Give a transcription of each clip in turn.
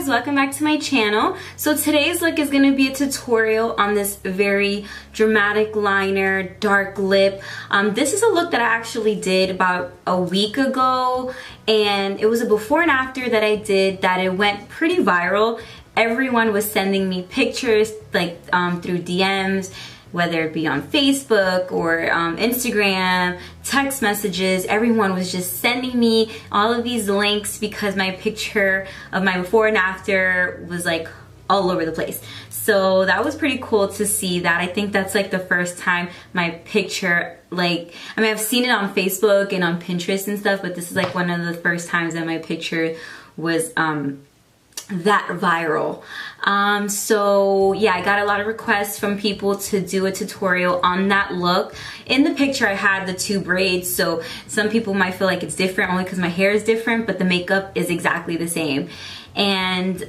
Welcome back to my channel. So today's look is going to be a tutorial on this very dramatic liner, dark lip. This is a look that I actually did about a week ago, and it was a before and after that I did that it went pretty viral. Everyone was sending me pictures like through DMs, whether it be on Facebook or Instagram, text messages. Everyone was just sending me all of these links because my picture of my before and after was like all over the place. So that was pretty cool to see that. I think that's like the first time my picture, like, I mean, I've seen it on Facebook and on Pinterest and stuff, but this is like one of the first times that my picture was that viral. So yeah, I got a lot of requests from people to do a tutorial on that look. In the picture I had the two braids, so some people might feel like it's different only because my hair is different, but the makeup is exactly the same. And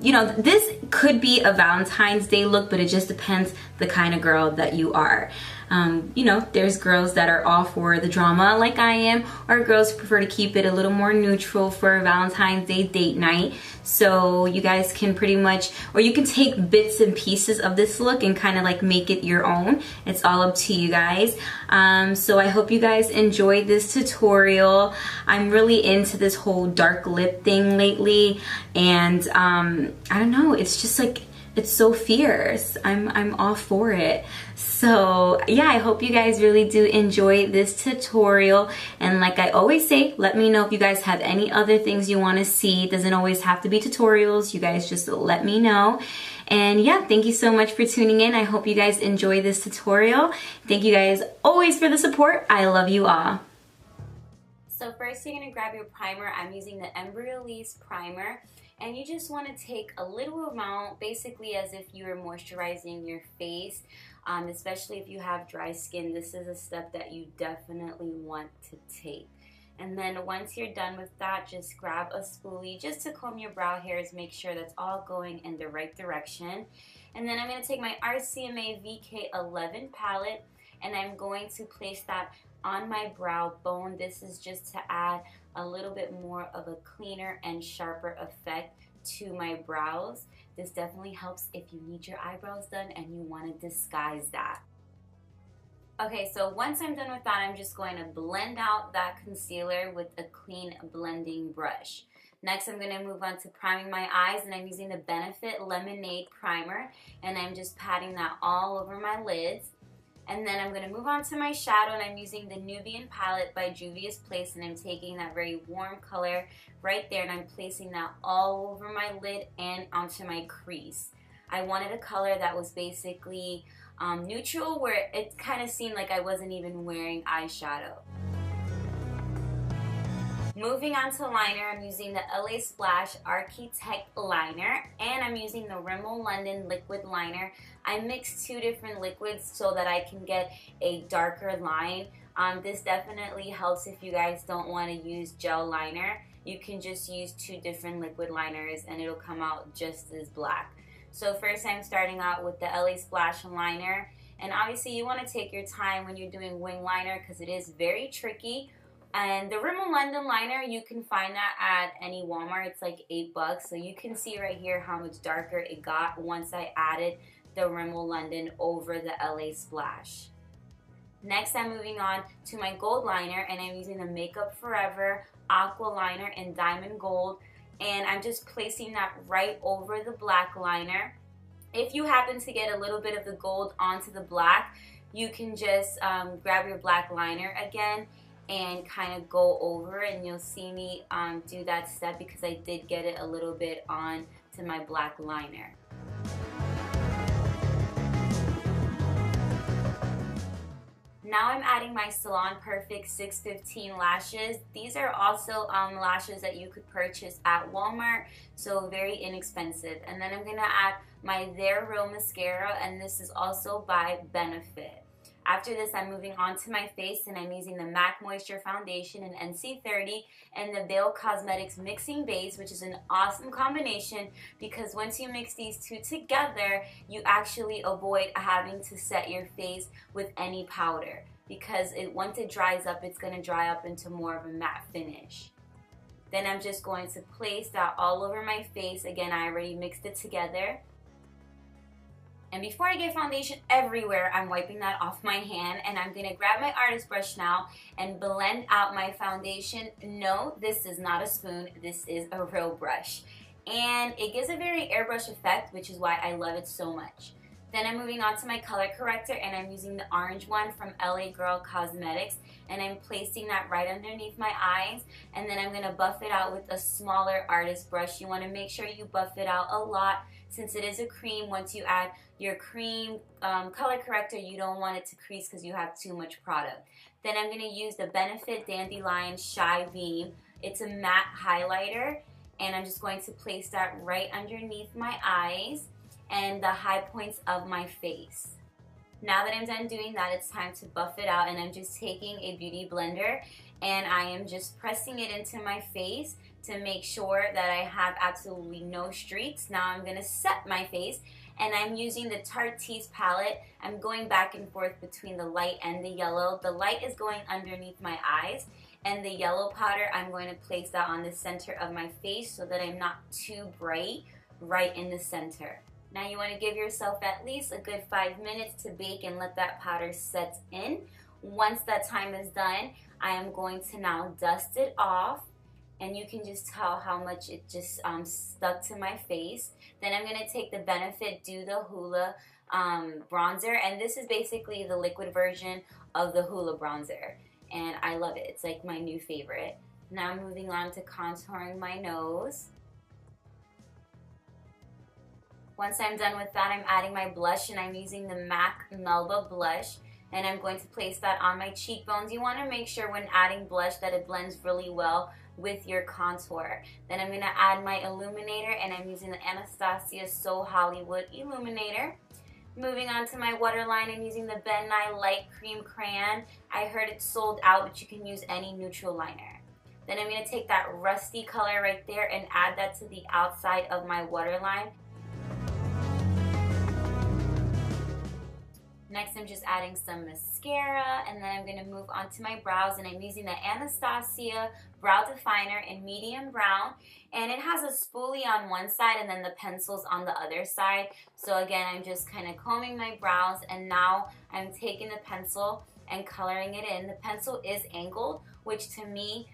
you know, this could be a Valentine's Day look, but it just depends the kind of girl that you are. You know, there's girls that are all for the drama like I am, or girls who prefer to keep it a little more neutral for a Valentine's Day date night. So you guys can pretty much, or you can take bits and pieces of this look and kind of like make it your own. It's all up to you guys. So I hope you guys enjoyed this tutorial. I'm really into this whole dark lip thing lately, and I don't know, it's just like, it's so fierce. I'm all for it. So yeah, I hope you guys really do enjoy this tutorial. And like I always say, let me know if you guys have any other things you want to see. It doesn't always have to be tutorials. You guys just let me know. And yeah, thank you so much for tuning in. I hope you guys enjoy this tutorial. Thank you guys always for the support. I love you all. So first you're going to grab your primer. I'm using the Embryolisse primer. And you just want to take a little amount, basically as if you were moisturizing your face, especially if you have dry skin. This is a step that you definitely want to take. And then once you're done with that, just grab a spoolie just to comb your brow hairs, make sure that's all going in the right direction. And then I'm going to take my RCMA VK11 palette, and I'm going to place that on my brow bone. This is just to add a little bit more of a cleaner and sharper effect to my brows. This definitely helps if you need your eyebrows done and you want to disguise that. Okay, so once I'm done with that, I'm just going to blend out that concealer with a clean blending brush. Next, I'm going to move on to priming my eyes, and I'm using the Benefit Lemonade Primer, and I'm just patting that all over my lids. And then I'm going to move on to my shadow, and I'm using the Nubian palette by Juvia's Place, and I'm taking that very warm color right there, and I'm placing that all over my lid and onto my crease. I wanted a color that was basically neutral, where it kind of seemed like I wasn't even wearing eyeshadow. Moving on to liner, I'm using the LA Splash Architect Liner, and I'm using the Rimmel London Liquid Liner. I mixed two different liquids so that I can get a darker line. This definitely helps if you guys don't want to use gel liner. You can just use two different liquid liners and it'll come out just as black. So first I'm starting out with the LA Splash Liner, and obviously you want to take your time when you're doing wing liner because it is very tricky. And the Rimmel London liner, you can find that at any Walmart. It's like $8. So you can see right here how much darker it got once I added the Rimmel London over the LA Splash. Next, I'm moving on to my gold liner, and I'm using the Makeup Forever Aqua Liner in Diamond Gold. And I'm just placing that right over the black liner. If you happen to get a little bit of the gold onto the black, you can just grab your black liner again and kind of go over it, and you'll see me do that step because I did get it a little bit on to my black liner. Now I'm adding my Salon Perfect 615 lashes. These are also lashes that you could purchase at Walmart, so very inexpensive. And then I'm going to add my They're Real mascara, and this is also by Benefit. After this, I'm moving on to my face, and I'm using the MAC Moisture Foundation in NC30 and the Veil Cosmetics Mixing Base, which is an awesome combination because once you mix these two together, you actually avoid having to set your face with any powder because once it dries up, it's going to dry up into more of a matte finish. Then I'm just going to place that all over my face. Again, I already mixed it together. And before I get foundation everywhere, I'm wiping that off my hand, and I'm going to grab my artist brush now and blend out my foundation. No, this is not a spoon. This is a real brush. And it gives a very airbrush effect, which is why I love it so much. Then I'm moving on to my color corrector, and I'm using the orange one from LA Girl Cosmetics, and I'm placing that right underneath my eyes, and then I'm going to buff it out with a smaller artist brush. You want to make sure you buff it out a lot since it is a cream. Once you add your cream color corrector, you don't want it to crease because you have too much product. Then I'm going to use the Benefit Dandelion Shy Beam. It's a matte highlighter, and I'm just going to place that right underneath my eyes and the high points of my face. Now that I'm done doing that, it's time to buff it out, and I'm just taking a beauty blender and I am just pressing it into my face to make sure that I have absolutely no streaks. Now I'm gonna set my face, and I'm using the Tarte palette. I'm going back and forth between the light and the yellow. The light is going underneath my eyes, and the yellow powder, I'm going to place that on the center of my face so that I'm not too bright right in the center. Now you want to give yourself at least a good 5 minutes to bake and let that powder set in. Once that time is done, I am going to now dust it off, and you can just tell how much it just stuck to my face. Then I'm going to take the Benefit Do the Hula bronzer, and this is basically the liquid version of the Hula bronzer, and I love it. It's like my new favorite. Now I'm moving on to contouring my nose. Once I'm done with that, I'm adding my blush, and I'm using the MAC Melba blush, and I'm going to place that on my cheekbones. You want to make sure when adding blush that it blends really well with your contour. Then I'm going to add my illuminator, and I'm using the Anastasia So Hollywood Illuminator. Moving on to my waterline, I'm using the Ben Nye Light Cream Crayon. I heard it's sold out, but you can use any neutral liner. Then I'm going to take that rusty color right there and add that to the outside of my waterline. Next, I'm just adding some mascara, and then I'm going to move on to my brows, and I'm using the Anastasia Brow Definer in medium brown, and it has a spoolie on one side and then the pencils on the other side. So again, I'm just kind of combing my brows, and now I'm taking the pencil and coloring it in. The pencil is angled, which to me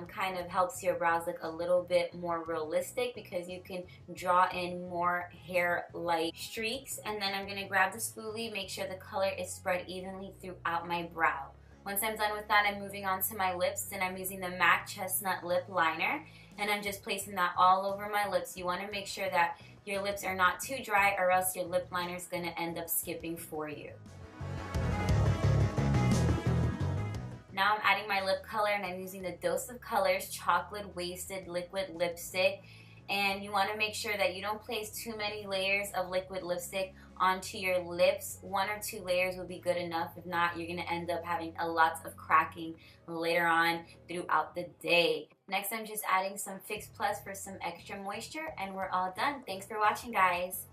kind of helps your brows look a little bit more realistic because you can draw in more hair-like streaks. And then I'm going to grab the spoolie, make sure the color is spread evenly throughout my brow. Once I'm done with that, I'm moving on to my lips, and I'm using the MAC Chestnut Lip Liner, and I'm just placing that all over my lips. You want to make sure that your lips are not too dry, or else your lip liner is going to end up skipping for you. Now I'm adding my lip color, and I'm using the Dose of Colors Chocolate Wasted Liquid Lipstick. And you want to make sure that you don't place too many layers of liquid lipstick onto your lips. 1 or 2 layers will be good enough. If not, you're going to end up having a lot of cracking later on throughout the day. Next, I'm just adding some Fix Plus for some extra moisture, and we're all done. Thanks for watching, guys.